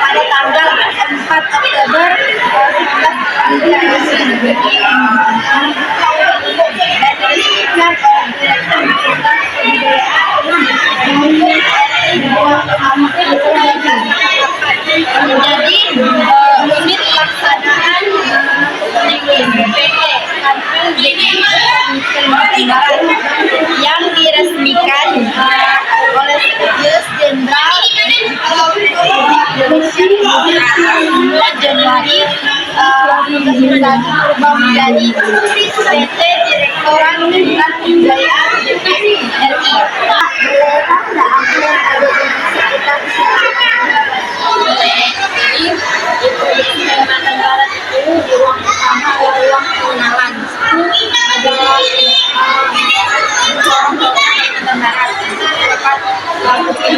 pada tanggal 4 Oktober 1995 menjadi unit pelaksanaan yang diresmikan oleh Sekretaris Jenderal Januari berubah menjadi PT Direktorat Jenderal Kebudayaan RI. Kalimantan Barat itu di ruang pertama adalah ruang pengenalan. Ada Kalimantan Barat dapat lakukan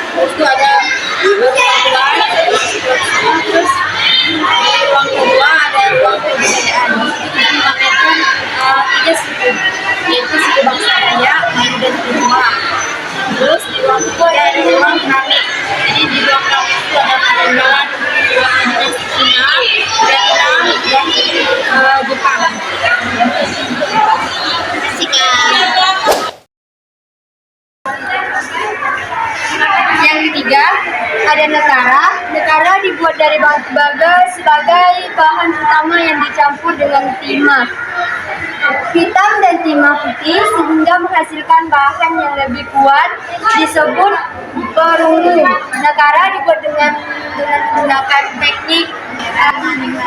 itu ada hewan yang dilakukan orang, terus itu ada terus di ruang kedua ada ruang kebudayaan. Kita memamerkan 3 suku, yaitu suku bangsa Dayak, Melayu, dan Tionghoa. Terus di ruang ketiga ada ruang keramik. Jadi di ruang keramik itu ada peninggalan Cina, Vietnam, dan Jepang. Yang ketiga ada nekara. Nekara dibuat dari batu baga sebagai bahan utama yang dicampur dengan timah hitam dan timah putih sehingga menghasilkan bahan yang lebih kuat, disebut perunggu. Nekara dibuat dengan menggunakan teknik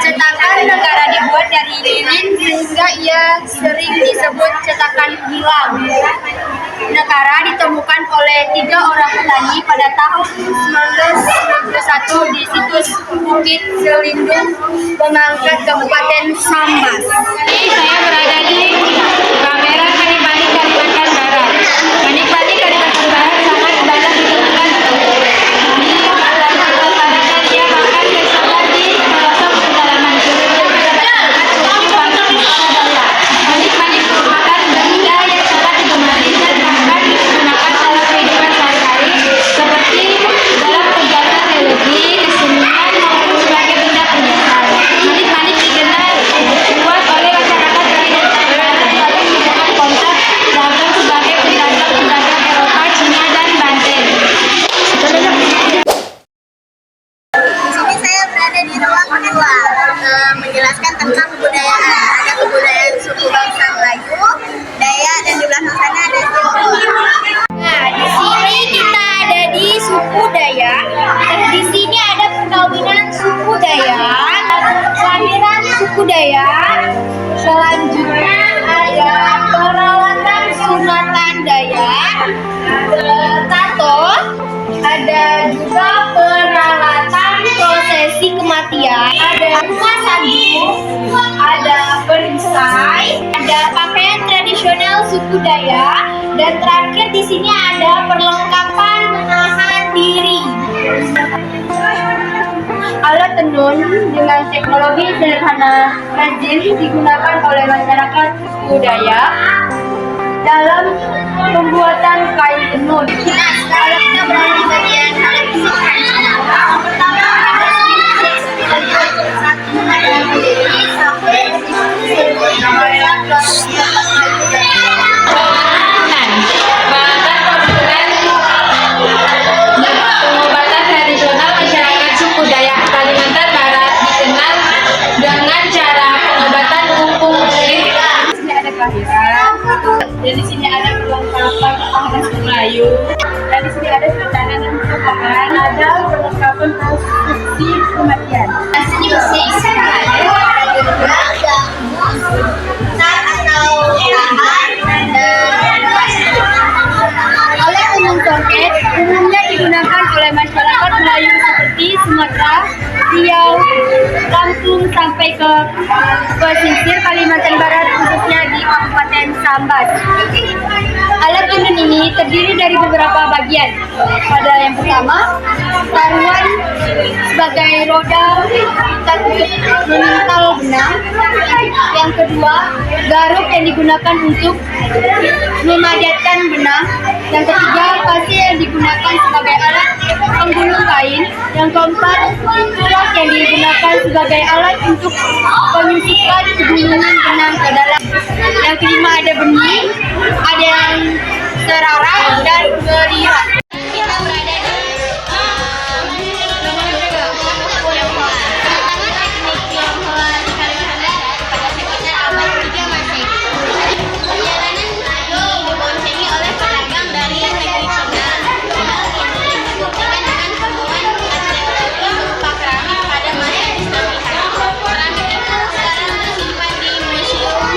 cetakan. Nekara dibuat dari lilin sehingga ia sering disebut cetakan hilang. Nekara ditemukan oleh 3 orang petani pada tahun 1991 di situs Bukit Selindung, Pemangkat, Kabupaten Sambas. Ini saya berada di kamera Kanipani, Kalimantan Barat. Kanipani, Kalimantan Barat sangat banyak ditemukan dia bahkan tersebar di pelosok pedalaman. Kanipani merupakan benda yang sangat digemari dan bahkan digunakan dalam kehidupan sehari-hari seperti dalam kegiatan religi, kesenian maupun sebagai benda penyiasat. Kanipani dikenal kuat oleh masyarakat Kalimantan Barat sebagai merupakan kontak dagang sebagai pedagang Eropa, Cina, dan Banten. Di sini saya berada di ruang kedua, menjelaskan tentang kebudayaan. Ada kebudayaan suku bangsa Melayu, Dayak, dan di belakang sana ada Tionghoa. Nah, di sini kita ada di suku Dayak. Di sini ada perkawinan suku Dayak, kelahiran suku Dayak. Selanjutnya ada peralatan sunatan Dayak, tato. Ada juga peralatan prosesi kematian. Ada rumah sandu, ada perisai, ada pakaian tradisional suku Dayak, dan terakhir di sini ada perlengkapan menahan diri. Alat tenun dengan teknologi sederhana rajin digunakan oleh masyarakat suku Dayak dalam pembuatan kain tenun. Nah, sekarang kita berada di bagian alat musik tradisional. Pertama ada satu ada berdiri sampai Pengobatan tradisional masyarakat suku Dayak Kalimantan Barat dikenal dengan cara pengobatan kumpul kulit. Di sini ada kelahiran, dan di sini ada perlengkapan ketahanan Melayu, dan di sini ada perjalanan dan perlengkapan, ada perlengkapan prosesi kematian. di sini musik ada juga atau tahan dan Alat tenun songket umumnya digunakan oleh masyarakat Melayu seperti Sumatera, Riau, Lampung sampai ke pesisir Kalimantan Barat, khususnya di Kabupaten Sambas. Alat tenun ini terdiri dari beberapa bagian. Pada yang pertama, taruhan sebagai roda kita untuk memintal benang. Yang kedua, garuk yang digunakan untuk memadatkan benang. Yang ketiga, pasir yang digunakan sebagai alat penggulung kain. Yang keempat, tuak yang digunakan sebagai alat untuk penyusupan gulungan benang ke dalam. Yang kelima ada benih, ada yang serara dan geliat. Kita berada di Tionghoa. Tantangan etnik Tionghoa di Kalimantan Barat pada sekitar abad 3 Masehi. Perjalanan ini diboncengi oleh pedagang dari negeri Cina. Hal ini dibuktikan dengan temuan arkeologi berupa keramik pada masa Islamihan. Keramik itu sekarang tersimpan di Museum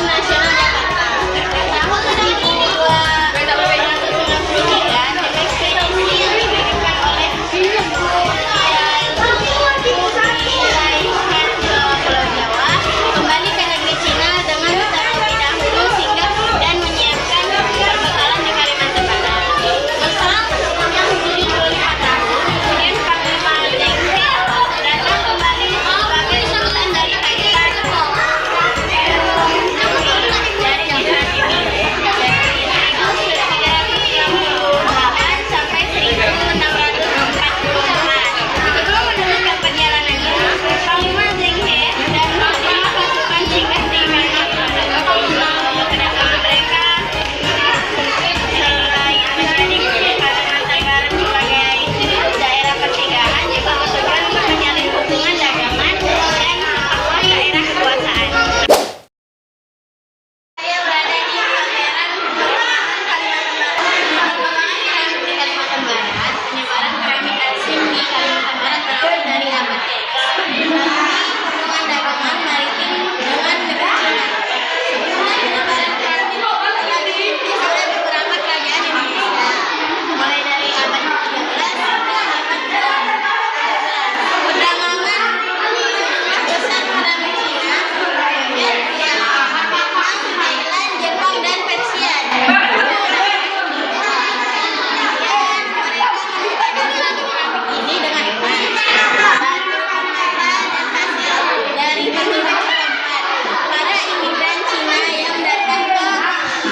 Nasional Jakarta. Tahun 1293, ekspedisi yang dipimpin oleh Pulau Jawa kembali ke negeri Cina dengan terlebih dahulu singgah dan menyiapkan perbekalan di Kalimantan Barat. Berselang sepanjang 75 tahun, kemudian Panglima Dengke datang kembali sebagai sultan dari Kaisan dari Iran ini. Sampai 1644. Sebelum meneruskan perjalanannya, Panglima Zhenghe dan panglima pasukan singgah di Kalimantan. Kedatangan mereka selain menjadi Kalimantan Barat sebagai daerah pencegahan juga bertujuan untuk menjalin hubungan dagangan dan memperluas daerah kekuasaan. Saya berada di pameran Kalimantan Barat. Perkembangan keramik di Kalimantan Barat, penyebaran keramik Asim di Kalimantan Barat berawal dari abad ke-10 melalui hubungan dagangan maritim dengan negeri Cina. Sebelumnya penyebaran keramik telah dirintis oleh beberapa kerajaan Indonesia, mulai dari abad ke-13 hingga abad ke-14. Perdagangan besar keramik Cina kemudian Vietnam, Thailand, Jepang, dan Persia. Ini dengan emas, batu permata, dan hasil dari berbagai tempat. Para imigran Cina yang datang ke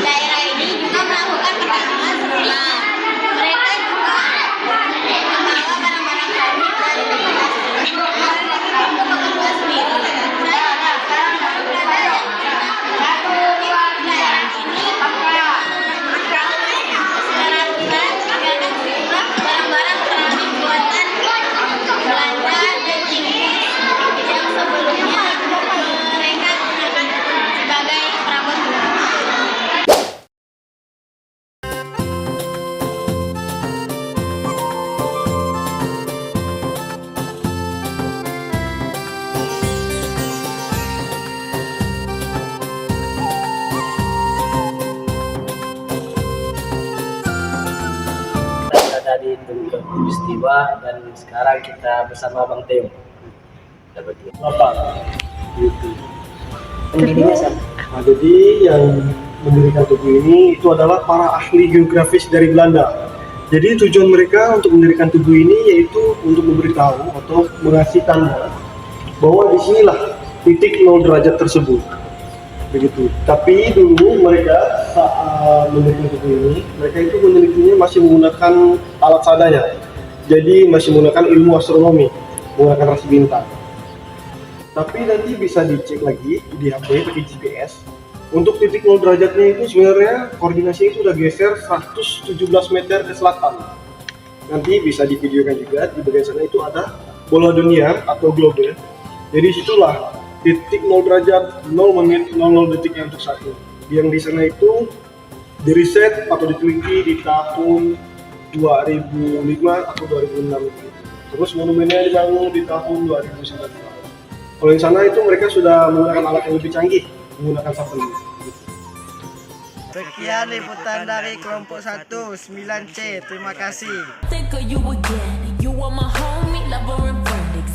daerah ini juga melakukan perdagangan serupa. Mereka juga membawa barang-barang keramik dari negeri asing untuk bekerja sendiri. Saya sekarang berada yang di daerah ini. Secara luas meninggalkan sejumlah barang-barang keramik buatan Belanda dan Inggris yang sebelumnya mereka gunakan sebagai perabot rumah. Ada di Tunggal Peristiwa dan sekarang kita bersama Bang Teo. Dapat apa? Gitu. Nah, jadi yang mendirikan tugu ini itu adalah para ahli geografis dari Belanda. Jadi tujuan mereka untuk mendirikan tugu ini yaitu untuk memberitahu atau mengasih tanda bahwa disinilah titik 0 derajat tersebut. Begitu. Tapi dulu mereka saat mendirikan tugu ini, mereka itu menelitinya masih menggunakan alat seadanya. Jadi masih menggunakan ilmu astronomi, menggunakan rasi bintang. Tapi nanti bisa dicek lagi di HP pakai GPS. Untuk titik 0 derajatnya itu sebenarnya koordinasinya itu udah geser 117 meter ke selatan. Nanti bisa divideokan juga di bagian sana itu ada bola dunia atau globe. Jadi situlah titik 0 derajat 0 menit 00 detiknya untuk saat ini. Yang di sana itu diriset atau diteliti di tahun 2005 atau 2006 gitu. Terus monumennya dibangun di tahun 2009. Kalau di sana itu mereka sudah menggunakan alat yang lebih canggih, menggunakan satelit. Sekian liputan dari kelompok 1 9C. Terima kasih. Think of you again. You are my homie, lover and friend.